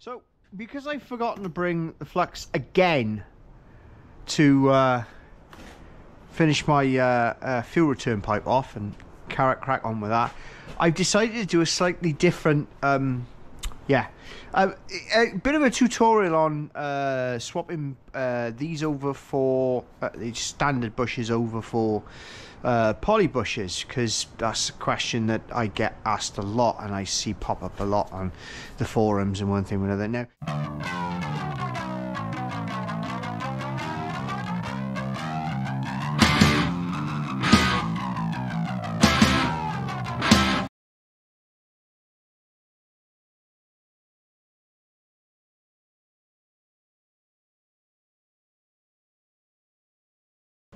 So, because I've forgotten to bring the flux again to finish my fuel return pipe off and crack on with that, I've decided to do a slightly different, a bit of a tutorial on swapping these over for the standard bushes over for poly bushes, because that's a question that I get asked a lot and I see pop up a lot on the forums and one thing or another. Now,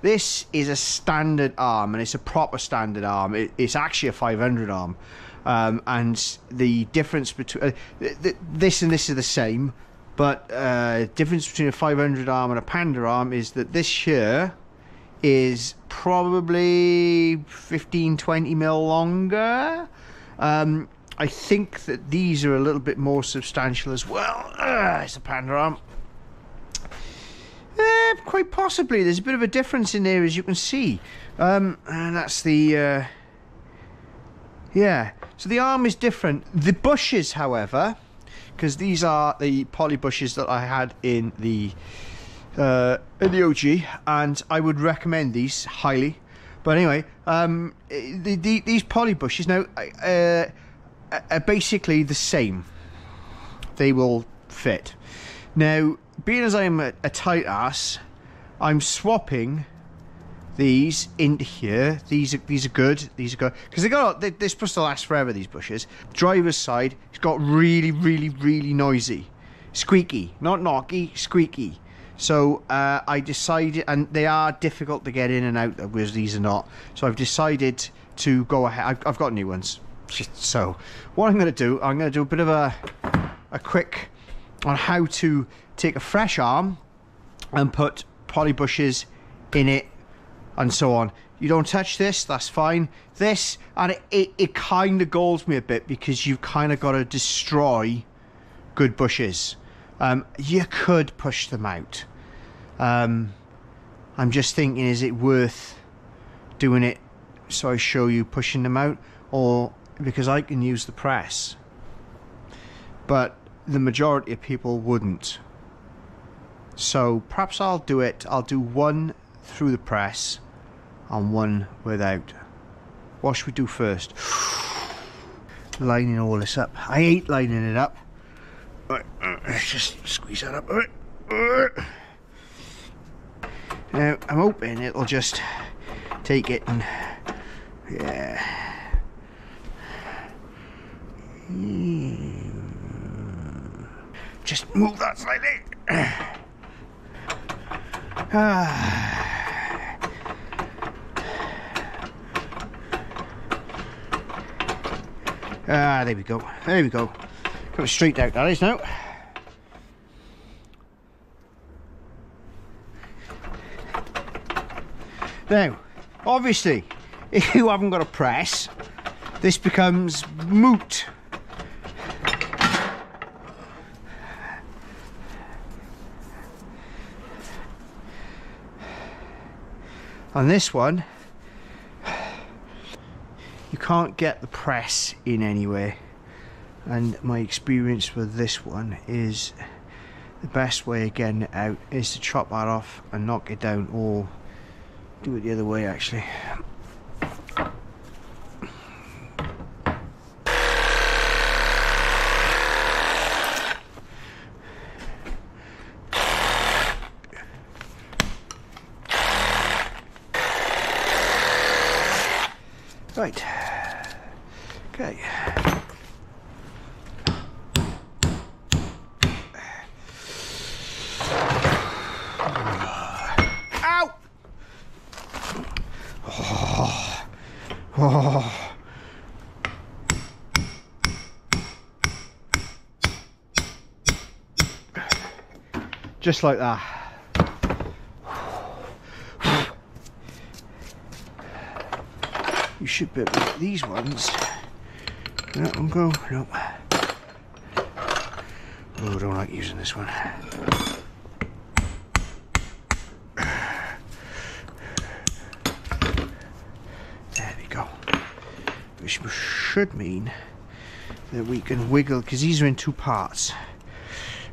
this is a standard arm, and it's a proper standard arm. It's actually a 500 arm, and the difference between this and this are the same, but difference between a 500 arm and a Panda arm is that this here is probably 15-20 mil longer. I think that these are a little bit more substantial as well. It's a Panda arm. Quite possibly. There's a bit of a difference in there, as you can see. And that's the... So the arm is different. The bushes, however, because these are the poly bushes that I had in the OG, and I would recommend these highly. But anyway, these poly bushes now are basically the same. They will fit. Now, being as I'm a tight ass, I'm swapping these into here. These are good. These are good because they're supposed to last forever. These bushes. Driver's side, it's got really noisy, squeaky, not knocky, squeaky. So I decided, and they are difficult to get in and out, whereas these are not. So I've decided to go ahead. I've got new ones. So what I'm going to do, I'm going to do a bit of a quick on how to take a fresh arm and put poly bushes in it and so on. You don't touch this, that's fine. This, and it kind of galls me a bit because you've kind of got to destroy good bushes. You could push them out. I'm just thinking, is it worth doing it so I show you pushing them out, or because I can use the press, but the majority of people wouldn't. So perhaps I'll do it. I'll do one through the press and one without. What should we do first? Lining all this up. I hate lining it up. Right, let's just squeeze that up. Now I'm hoping it'll just take it and just move that slightly. There we go. There we go. Coming straight out, that is now. Now, obviously, if you haven't got a press, this becomes moot. On this one, you can't get the press in anywhere, and my experience with this one is the best way of getting it out is to chop that off and knock it down, or do it the other way actually. Right, okay. Ow! Oh. Just like that. You should be able to get these ones. That one go. No. Oh, I don't like using this one. There we go. Which should mean that we can wiggle, because these are in two parts.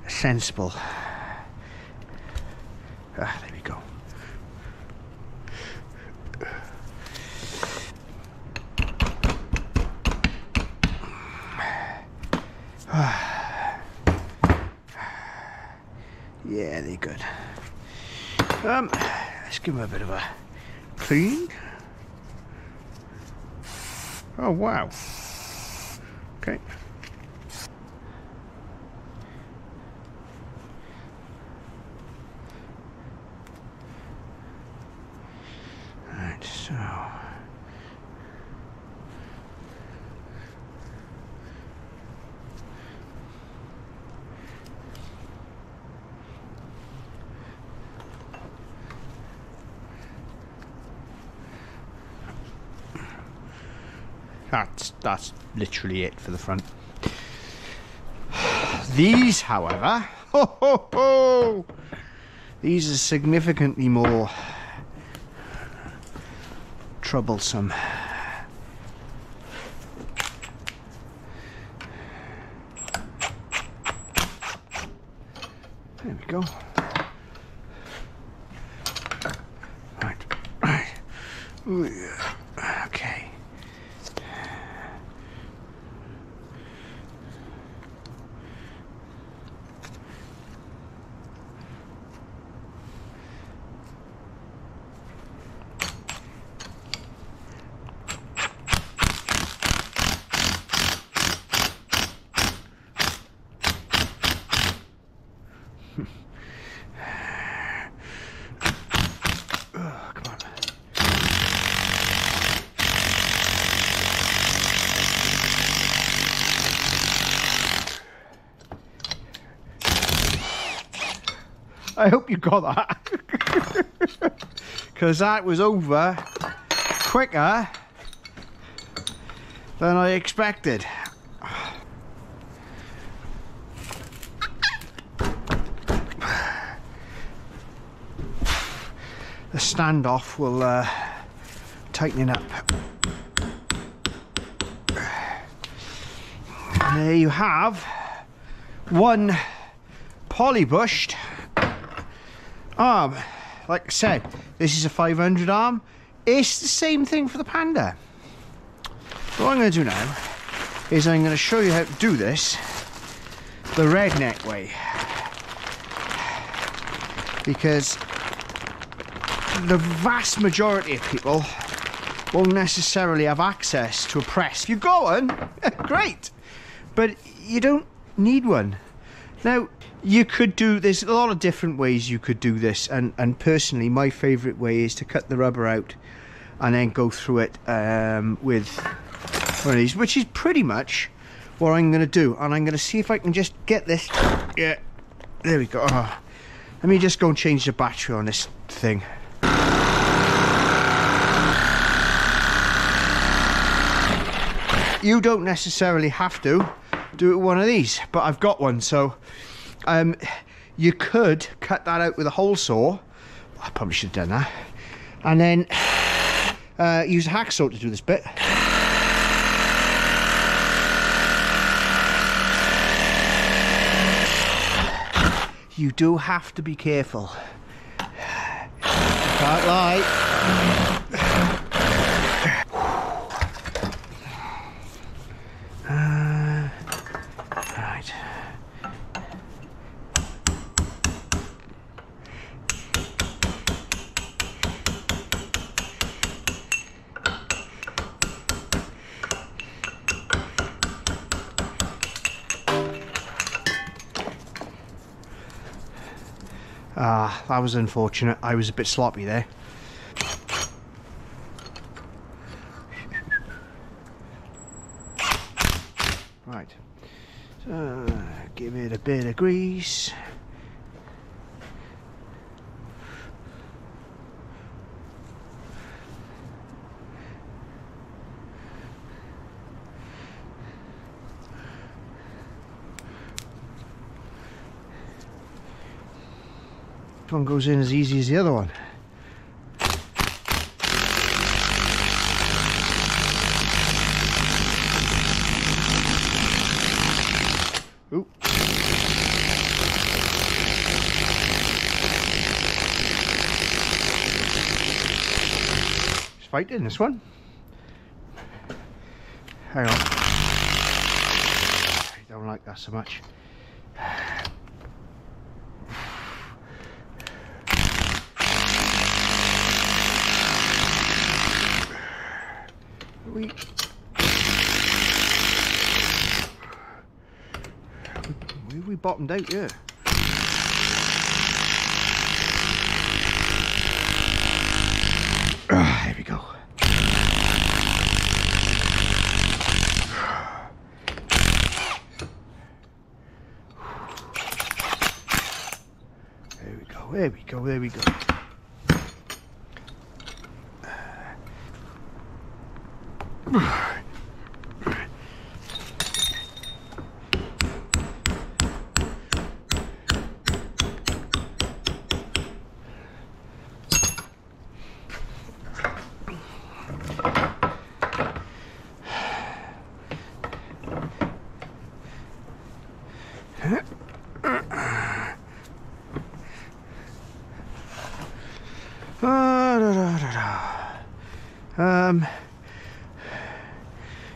Sensible. There we go. Yeah, they're good. Let's give them a bit of a clean. Oh wow. Okay. Right, so that's literally it for the front. These, however, these are significantly more troublesome. There we go. Right. Okay. I hope you got that, because that was over quicker than I expected. The standoff will tighten it up. And there you have one polybushed arm. Like I said, this is a 500 arm. It's the same thing for the Panda. So what I'm going to do now is I'm going to show you how to do this the redneck way, because the vast majority of people won't necessarily have access to a press. If you've got one, great, but you don't need one. Now, you could do, there's a lot of different ways you could do this, and personally my favourite way is to cut the rubber out and then go through it with one of these, which is pretty much what I'm going to do. And I'm going to see if I can just get this. Yeah, there we go. Oh, let me just go and change the battery on this thing. You don't necessarily have to do it with one of these, but I've got one, so you could cut that out with a hole saw. I probably should have done that. And then use a hacksaw to do this bit. You do have to be careful. Can't lie. Right. Ah, that was unfortunate. I was a bit sloppy there. Right. So, give it a bit of grease. one goes in as easy as the other one. Ooh. It's fighting this one. Hang on. I don't like that so much. We bottomed out, yeah. There we go. There we go, there we go, there we go.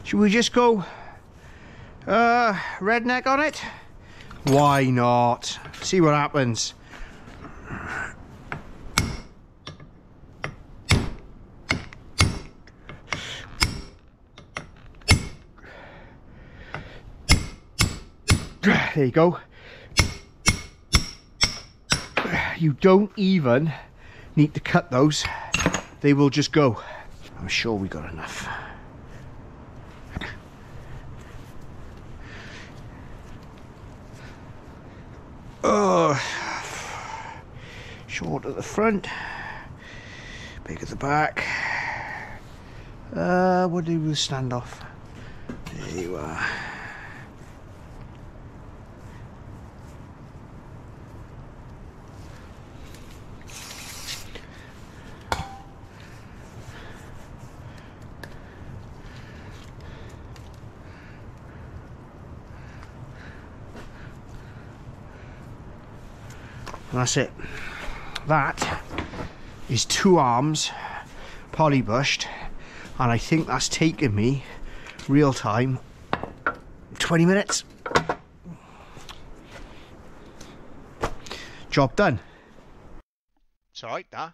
Should we just go redneck on it? Why not? See what happens. There you go. You don't even need to cut those. They will just go. I'm sure we got enough. Oh, short at the front, big at the back. What do we do with the standoff? There you are. And that's it. That is 2 arms polybushed, and I think that's taken me real time 20 minutes. Job done. It's alright, that.